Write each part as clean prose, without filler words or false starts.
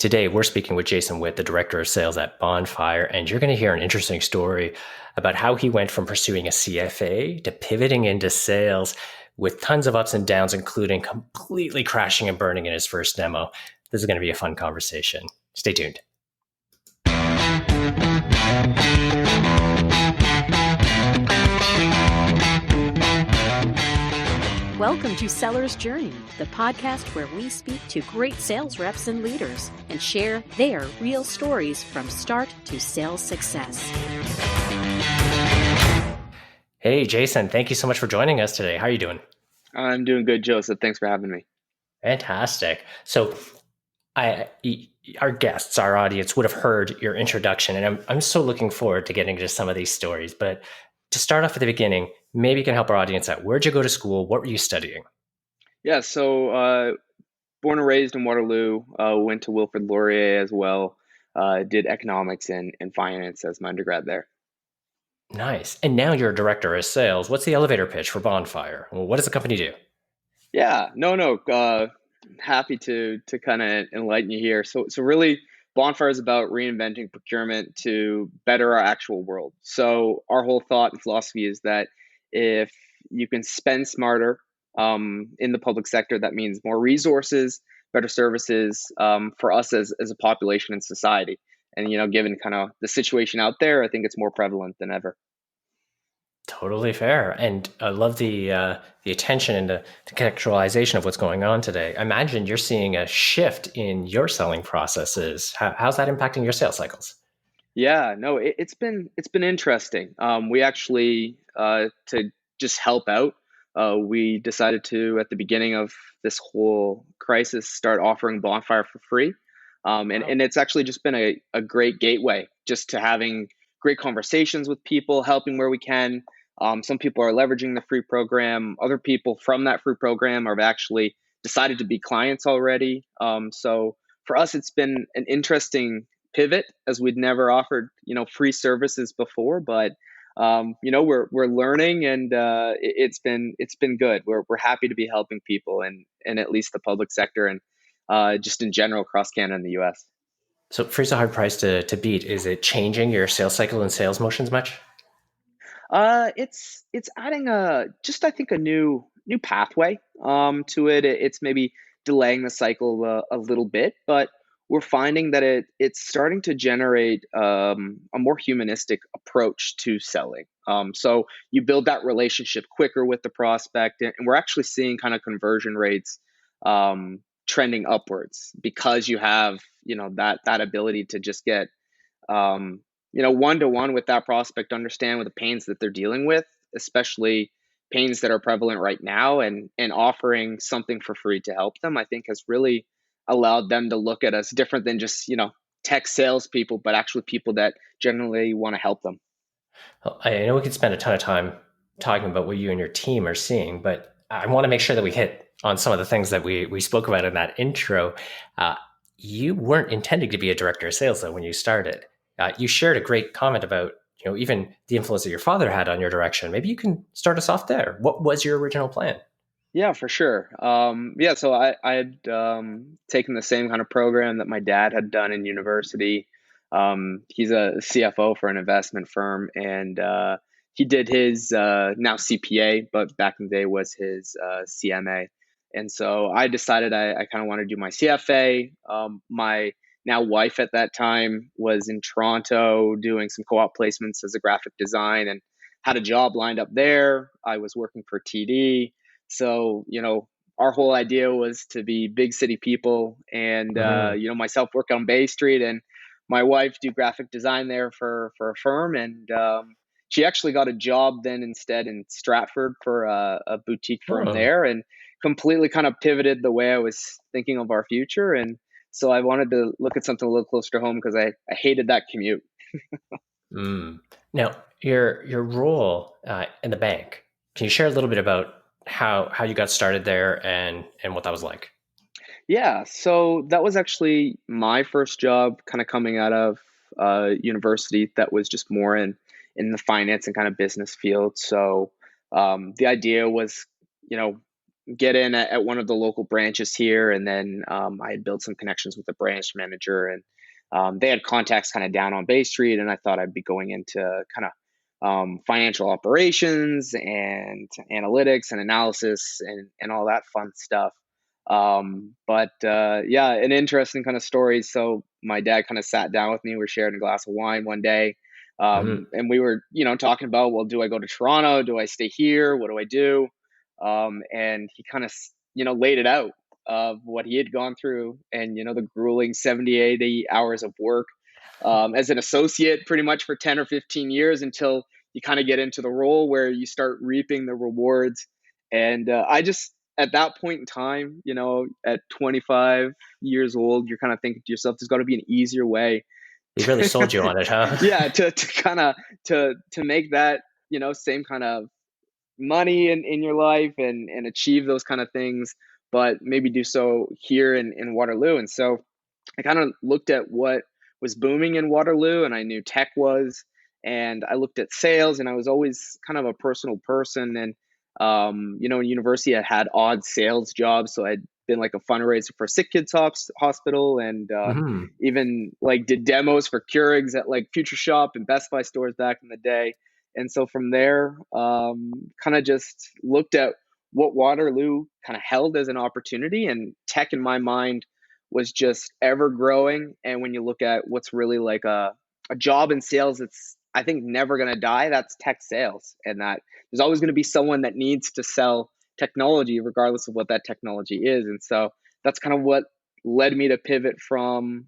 Today, we're speaking with Jason Witt, the Director of Sales at Bonfire, and you're going to hear an interesting story about how he went from pursuing a CFA to pivoting into sales with tons of ups and downs, including completely crashing and burning in his first demo. This is going to be a fun conversation. Stay tuned. Welcome to Seller's Journey, the podcast where we speak to great sales reps and leaders and share their real stories from start to sales success. Hey, Jason, thank you so much for joining us today. How are you doing? I'm doing good, Joseph. Thanks for having me. Fantastic. So our guests, our audience would have heard your introduction, and I'm so looking forward to getting into some of these stories. But to start off at the beginning, maybe you can help our audience out. Where'd you go to school? What were you studying? Yeah, so born and raised in Waterloo, went to Wilfrid Laurier as well, did economics and finance as my undergrad there. Nice. And now you're a director of sales. What's the elevator pitch for Bonfire? Well, what does the company do? Yeah, no, happy to kind of enlighten you here. So really, Bonfire is about reinventing procurement to better our actual world. So our whole thought and philosophy is that if you can spend smarter in the public sector, that means more resources, better services for us as a population and society. And, given kind of the situation out there, I think it's more prevalent than ever. Totally fair. And I love the attention and the contextualization of what's going on today. I imagine you're seeing a shift in your selling processes. How's that impacting your sales cycles? Yeah, no, it's been interesting. We actually, to just help out, we decided to, at the beginning of this whole crisis, start offering Bonfire for free. And it's actually just been a great gateway just to having great conversations with people, helping where we can. Some people are leveraging the free program. Other people from that free program have actually decided to be clients already. So for us, it's been an interesting pivot as we'd never offered, free services before, but we're learning and it's been good. We're happy to be helping people and at least the public sector and just in general across Canada and the US. So free's a hard price to beat. Is it changing your sales cycle and sales motions much? It's adding I think a new pathway to it. It's maybe delaying the cycle a little bit, but we're finding that it's starting to generate a more humanistic approach to selling. So you build that relationship quicker with the prospect, and we're actually seeing kind of conversion rates trending upwards because you have that ability to just get one-to-one with that prospect, understand what the pains that they're dealing with, especially pains that are prevalent right now, and offering something for free to help them, I think has really allowed them to look at us different than just, tech salespeople, but actually people that generally want to help them. Well, I know we could spend a ton of time talking about what you and your team are seeing, but I want to make sure that we hit on some of the things that we spoke about in that intro. You weren't intending to be a director of sales, though, when you started. You shared a great comment about, even the influence that your father had on your direction. Maybe you can start us off there. What was your original plan? Yeah, for sure. So I had taken the same kind of program that my dad had done in university. He's a CFO for an investment firm, and he did his now CPA, but back in the day was his CMA. And so I decided I kind of want to do my CFA. My now wife at that time was in Toronto doing some co-op placements as a graphic design and had a job lined up there. I was working for TD. So, our whole idea was to be big city people and, myself work on Bay Street and my wife do graphic design there for a firm. And she actually got a job then instead in Stratford for a boutique firm there, and completely kind of pivoted the way I was thinking of our future. And so I wanted to look at something a little closer to home because I hated that commute. Now, your role in the bank, can you share a little bit about how you got started there and what that was like? Yeah, so that was actually my first job kind of coming out of university that was just more in the finance and kind of business field. So the idea was, get in at one of the local branches here, and then I had built some connections with the branch manager, and they had contacts kind of down on Bay Street, and I thought I'd be going into kind of financial operations and analytics and analysis and all that fun stuff. But yeah, an interesting kind of story. So my dad kind of sat down with me. We were sharing a glass of wine one day, Hmm. and we were, talking about, well, do I go to Toronto? Do I stay here? What do I do? And he kind of, laid it out of what he had gone through, and the grueling 70, 80 hours of work as an associate, pretty much for 10 or 15 years, until you kind of get into the role where you start reaping the rewards. And I just, at that point in time, at 25 years old, you're kind of thinking to yourself, there's got to be an easier way. He really sold you on it, huh? Yeah, to kind of to make that, same kind of money in your life, and achieve those kind of things, but maybe do so here in Waterloo. And so I kind of looked at what was booming in Waterloo, and I knew tech was, and I looked at sales, and I was always kind of a personal person. And, in university, I had odd sales jobs. So I'd been like a fundraiser for Sick Kids Hospital, and Hmm. even like did demos for Keurigs at like Future Shop and Best Buy stores back in the day. And so from there, kind of just looked at what Waterloo kind of held as an opportunity, and tech in my mind was just ever growing. And when you look at what's really like a job in sales, it's, I think, never going to die. That's tech sales. And that there's always going to be someone that needs to sell technology, regardless of what that technology is. And so that's kind of what led me to pivot from,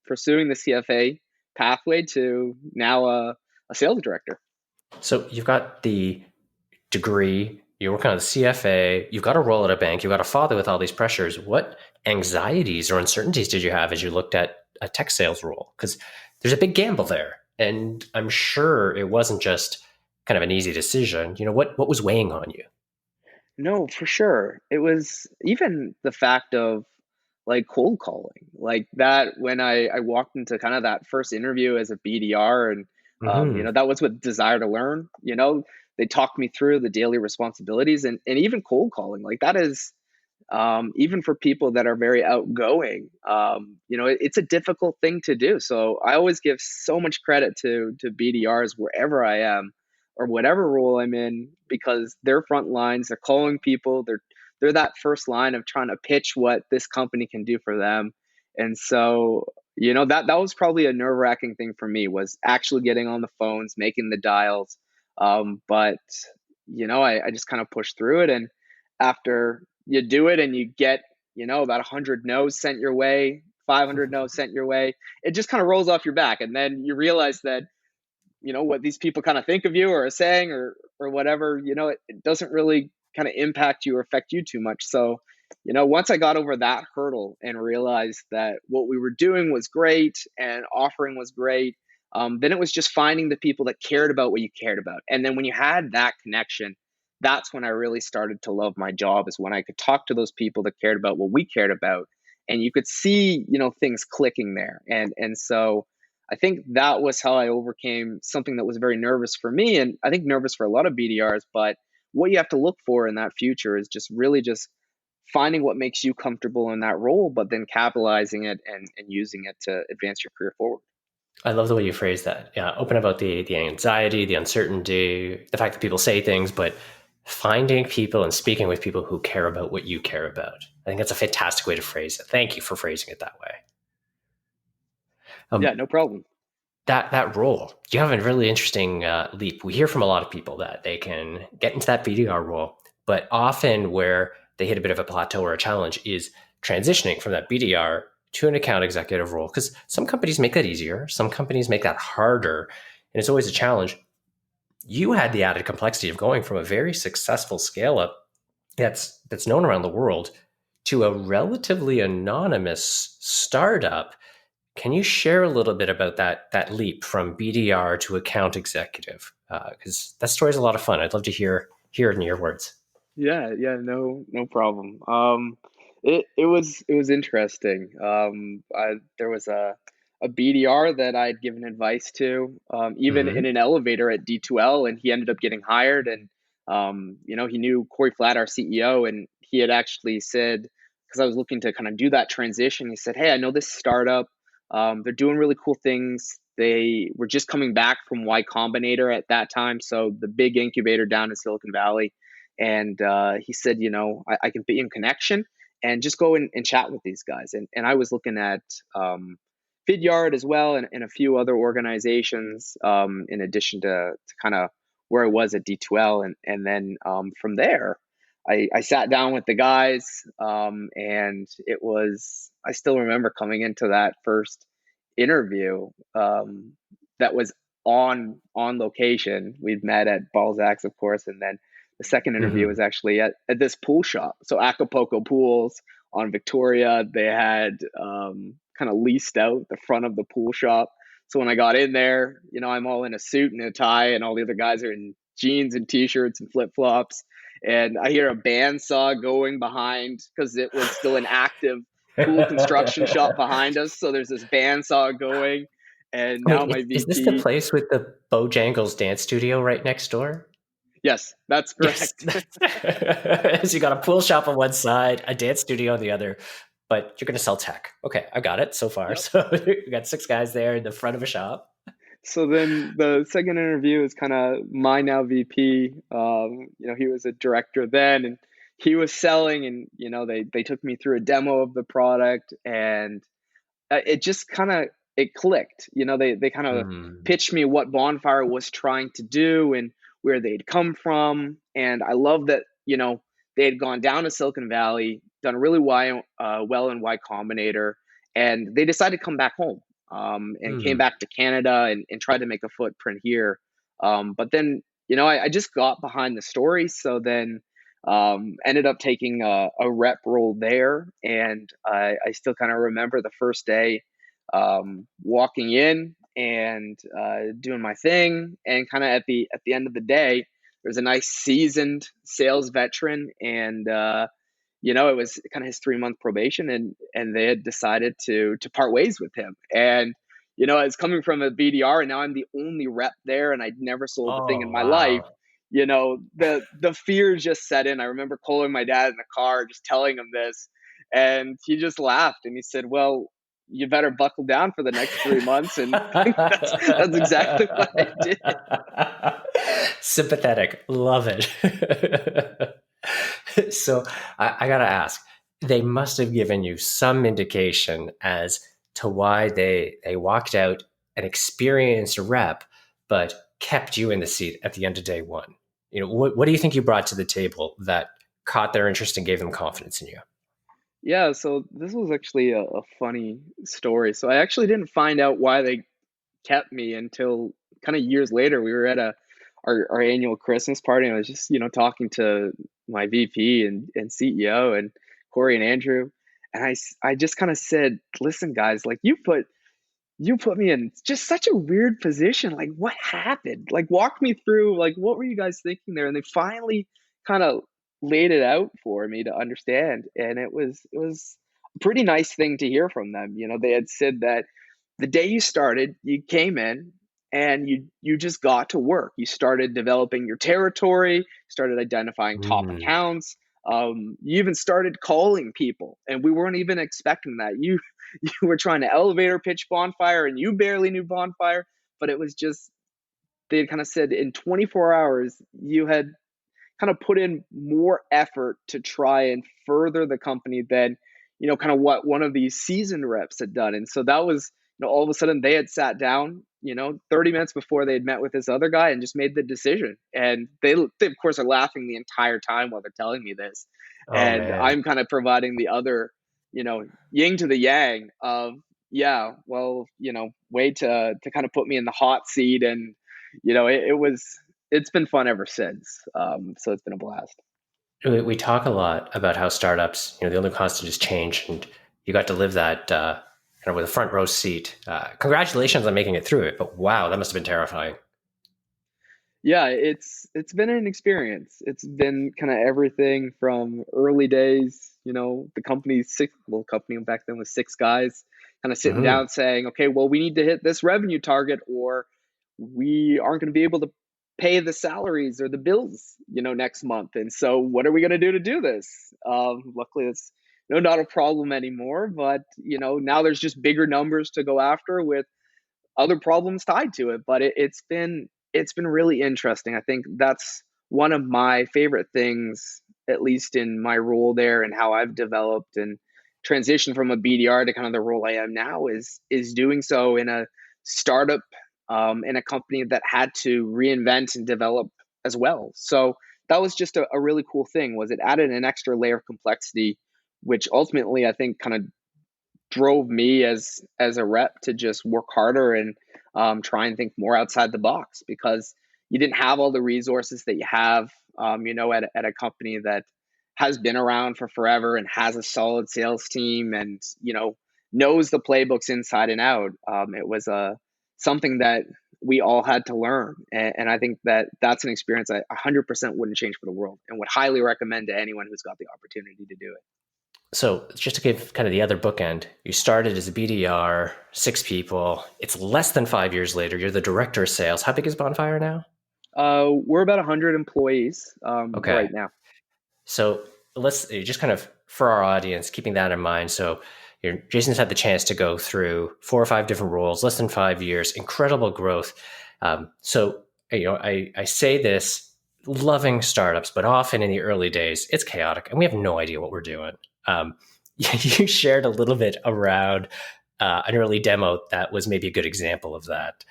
pursuing the CFA pathway to now a sales director. So you've got the degree, you're working on the CFA, you've got a role at a bank, you've got a father with all these pressures. What anxieties or uncertainties did you have as you looked at a tech sales role? Because there's a big gamble there. And I'm sure it wasn't just kind of an easy decision. What was weighing on you? No, for sure. It was even the fact of like cold calling, like that when I walked into kind of that first interview as a BDR, and Hmm. that was with desire to learn. They talked me through the daily responsibilities, and even cold calling, like that is, even for people that are very outgoing, it's a difficult thing to do. So I always give so much credit to BDRs wherever I am or whatever role I'm in, because they're front lines. They're calling people. They're that first line of trying to pitch what this company can do for them. And so, that was probably a nerve wracking thing for me, was actually getting on the phones, making the dials. But I just kind of pushed through it. And after you do it and you get, about 100 no's sent your way, 500 no's sent your way, it just kind of rolls off your back. And then you realize that, what these people kind of think of you or are saying, or whatever, it doesn't really kind of impact you or affect you too much. So, once I got over that hurdle and realized that what we were doing was great and offering was great, then it was just finding the people that cared about what you cared about. And then when you had that connection, that's when I really started to love my job, is when I could talk to those people that cared about what we cared about. And you could see, things clicking there. And so I think that was how I overcame something that was very nervous for me. And I think nervous for a lot of BDRs. But what you have to look for in that future is just really just finding what makes you comfortable in that role, but then capitalizing it and using it to advance your career forward. I love the way you phrase that. Yeah, open about the anxiety, the uncertainty, the fact that people say things, but finding people and speaking with people who care about what you care about. I think that's a fantastic way to phrase it. Thank you for phrasing it that way. Yeah, Um, no problem. that role, you have a really interesting leap. We hear from a lot of people that they can get into that VDR role, but often where they hit a bit of a plateau or a challenge is transitioning from that BDR to an account executive role. Because some companies make that easier, some companies make that harder, and it's always a challenge. You had the added complexity of going from a very successful scale up that's known around the world to a relatively anonymous startup. Can you share a little bit about that leap from BDR to account executive? Because that story is a lot of fun. I'd love to hear it in your words. Yeah, no problem. It was interesting. There was a BDR that I'd given advice to, even Hmm. in an elevator at D2L, and he ended up getting hired. And He knew Corey Flatt, our CEO, and he had actually said, because I was looking to kind of do that transition, he said, "Hey, I know this startup. They're doing really cool things. They were just coming back from Y Combinator at that time, so the big incubator down in Silicon Valley." And he said, I can put you in connection and just go and chat with these guys. And I was looking at Vidyard as well, and a few other organizations, in addition to kind of where I was at D2L. And then from there, I sat down with the guys, and I still remember coming into that first interview, that was on location. We'd met at Balzac's, of course, and then the second interview was actually at this pool shop. So Acapulco Pools on Victoria, they had kind of leased out the front of the pool shop. So when I got in there, I'm all in a suit and a tie, and all the other guys are in jeans and t-shirts and flip-flops. And I hear a bandsaw going behind, because it was still an active pool construction shop behind us. So there's this bandsaw going. And now my Wait, is this the VP. place with the Bojangles dance studio right next door? Yes, that's Yes. correct. So you got a pool shop on one side, a dance studio on the other, but you're going to sell tech. Okay, I got it so far. Yep. So you got 6 guys there in the front of a shop. So then the second interview is kind of my now VP. He was a director then, and he was selling, and they took me through a demo of the product, and it just kind of it clicked. They kind of pitched me what Bonfire was trying to do and where they'd come from, and I love that they had gone down to Silicon Valley, done really well in Y Combinator, and they decided to come back home, and came back to Canada and tried to make a footprint here. But then I just got behind the story, so then ended up taking a rep role there, and I still kind of remember the first day, walking in and doing my thing, and kind of at the end of the day, there's a nice seasoned sales veteran, and it was kind of his 3-month probation, and they had decided to part ways with him. And it's coming from a BDR, and now I'm the only rep there, and I'd never sold a thing in Oh, my life. wow. The fear just set in. I remember calling my dad in the car, just telling him this, and he just laughed and he said, "Well, you better buckle down for the next 3 months." And that's exactly what I did. Sympathetic. Love it. So I got to ask, they must have given you some indication as to why they walked out an experienced rep, but kept you in the seat at the end of day one. What do you think you brought to the table that caught their interest and gave them confidence in you? Yeah, so this was actually a funny story. So I actually didn't find out why they kept me until kind of years later. We were at our annual Christmas party, and I was just talking to my VP and CEO and Corey and Andrew, and I just kind of said, "Listen, guys, like you put me in just such a weird position. Like, what happened? Like, walk me through, like, what were you guys thinking there?" And they finally kind of laid it out for me to understand. And it was a pretty nice thing to hear from them. They had said that the day you started, you came in and you just got to work. You started developing your territory, started identifying top accounts. You even started calling people, and we weren't even expecting that. You were trying to elevator pitch Bonfire, and you barely knew Bonfire, but it was just, they had kind of said in 24 hours you had kind of put in more effort to try and further the company than kind of what one of these seasoned reps had done. And so that was, all of a sudden they had sat down 30 minutes before they had met with this other guy and just made the decision. And they of course are laughing the entire time while they're telling me this, Oh, and man. I'm kind of providing the other yin to the yang of, yeah, well, way to kind of put me in the hot seat. And it's been fun ever since. So it's been a blast. We talk a lot about how startups, the only constant is change, and you got to live that kind of with a front row seat. Congratulations on making it through it, but wow, that must have been terrifying. Yeah, it's been an experience. It's been kind of everything from early days, the company back then was 6 guys, kind of sitting down saying, "Okay, well, we need to hit this revenue target, or we aren't going to be able to pay the salaries or the bills, next month. And so what are we going to do this? Luckily, it's not a problem anymore. But, now there's just bigger numbers to go after with other problems tied to it. But it's been really interesting. I think that's one of my favorite things, at least in my role there and how I've developed and transitioned from a BDR to kind of the role I am now is doing so in a startup, in a company that had to reinvent and develop as well. So that was just a really cool thing. Was it added an extra layer of complexity, which ultimately I think kind of drove me as a rep to just work harder and try and think more outside the box, because you didn't have all the resources that you have, at a company that has been around for forever and has a solid sales team and knows the playbooks inside and out. It was something that we all had to learn, and I think that that's an experience I 100% wouldn't change for the world, and would highly recommend to anyone who's got the opportunity to do it. So just to give kind of the other bookend, you started as a BDR, 6 people. It's less than 5 years later. You're the director of sales. How big is Bonfire now? We're about 100 employees Okay. right now. So let's just kind of, for our audience, keeping that in mind. So Jason's had the chance to go through 4 or 5 different roles, less than 5 years, incredible growth. So I say this, loving startups, but often in the early days, it's chaotic and we have no idea what we're doing. You shared a little bit around an early demo that was maybe a good example of that.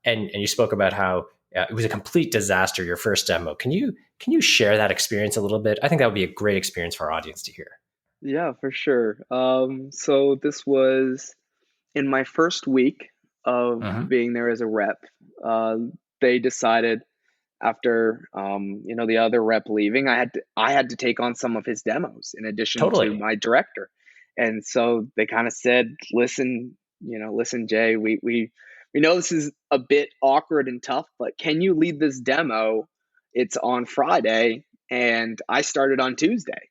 And you spoke about how it was a complete disaster, your first demo. Can you share that experience a little bit? I think that would be a great experience for our audience to hear. Yeah, for sure. So this was in my first week of being there as a rep. They decided after the other rep leaving, I had to take on some of his demos in addition to my director. And so they kind of said, listen, Jay, we know this is a bit awkward and tough, but can you lead this demo? It's on Friday and I started on Tuesday.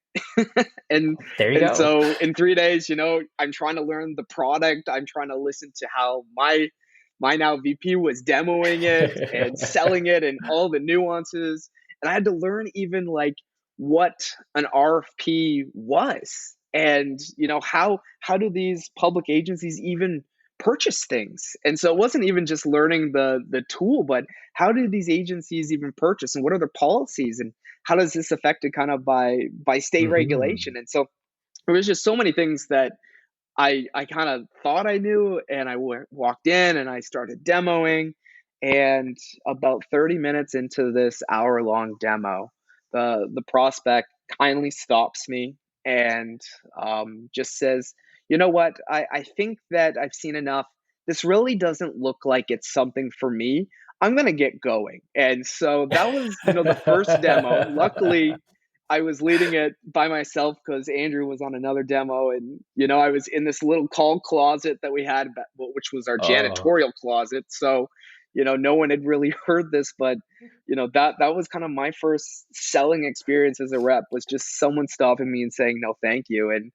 and there you go. So in 3 days, I'm trying to learn the product. I'm trying to listen to how my now VP was demoing it and selling it and all the nuances. And I had to learn even like what an RFP was, and how do these public agencies even purchase things. And so it wasn't even just learning the tool, but how do these agencies even purchase, and what are their policies, and how does this affected kind of by state regulation. And so there was just so many things that I kind of thought I knew, and I walked in and I started demoing, and about 30 minutes into this hour-long demo, the prospect kindly stops me and just says, you know what, I think that I've seen enough. This really doesn't look like it's something for me. I'm going to get going. And so that was, the first demo. Luckily, I was leading it by myself because Andrew was on another demo, and I was in this little call closet that we had, which was our janitorial closet. So, no one had really heard this, but that was kind of my first selling experience as a rep, was just someone stopping me and saying no, thank you. And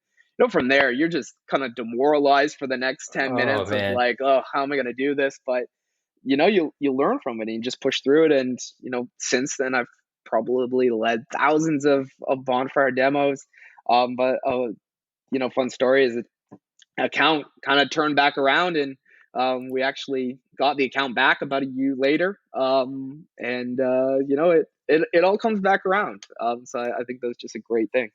from there, you're just kind of demoralized for the next 10 minutes of like, oh, how am I going to do this? But you learn from it and you just push through it. And since then I've probably led thousands of Bonfire demos. But fun story is the account kind of turned back around, and we actually got the account back about a year later. It all comes back around. So I think that's just a great thing.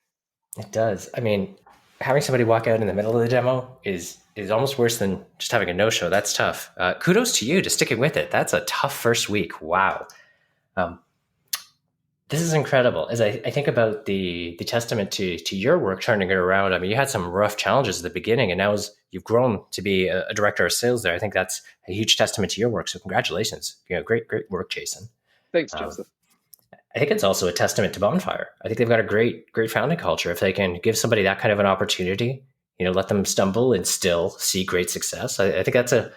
It does. I mean, having somebody walk out in the middle of the demo is almost worse than just having a no-show. That's tough. Kudos to you to sticking with it. That's a tough first week. Wow. This is incredible. As I think about the testament to your work turning it around, I mean, you had some rough challenges at the beginning, and now as you've grown to be a director of sales there, I think that's a huge testament to your work. So congratulations. Great work, Jason. Thanks, Joseph. I think it's also a testament to Bonfire. I think they've got a great founding culture. If they can give somebody that kind of an opportunity, let them stumble and still see great success. I think that's a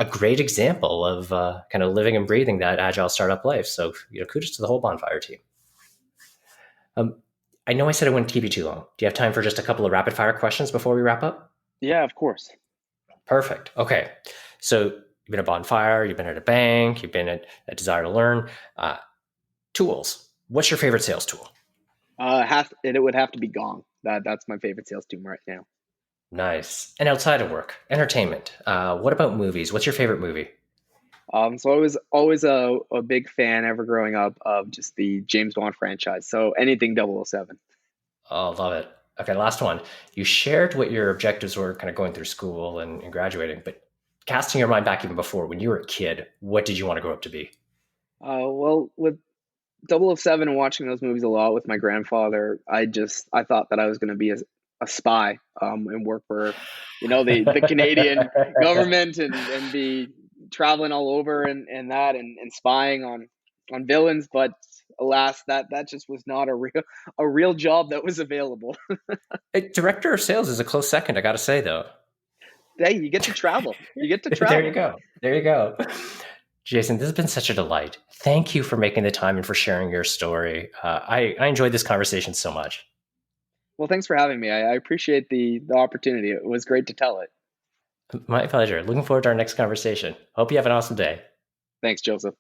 great example of kind of living and breathing that agile startup life. So, kudos to the whole Bonfire team. I know I said I wouldn't keep you too long. Do you have time for just a couple of rapid fire questions before we wrap up? Yeah, of course. Perfect. Okay. So You've been at Bonfire, you've been at a bank, you've been at Desire to Learn. Uh, Tools. What's your favorite sales tool? It would have to be Gong. That's my favorite sales tool right now. Nice. And outside of work, entertainment. What about movies? What's your favorite movie? So I was always a big fan ever growing up of just the James Bond franchise. So anything 007. Oh, love it. Okay, last one. You shared what your objectives were kind of going through school and graduating, but casting your mind back even before, when you were a kid, what did you want to grow up to be? Well, with 007 and watching those movies a lot with my grandfather, I thought that I was going to be a spy and work for, the Canadian government and be traveling all over and spying on villains. But alas, that just was not a real job that was available. Director of sales is a close second, I got to say, though. Hey, you get to travel. You get to There you travel. go. There you go. Jason, this has been such a delight. Thank you for making the time and for sharing your story. I enjoyed this conversation so much. Well, thanks for having me. I appreciate the opportunity. It was great to tell it. My pleasure. Looking forward to our next conversation. Hope you have an awesome day. Thanks, Joseph.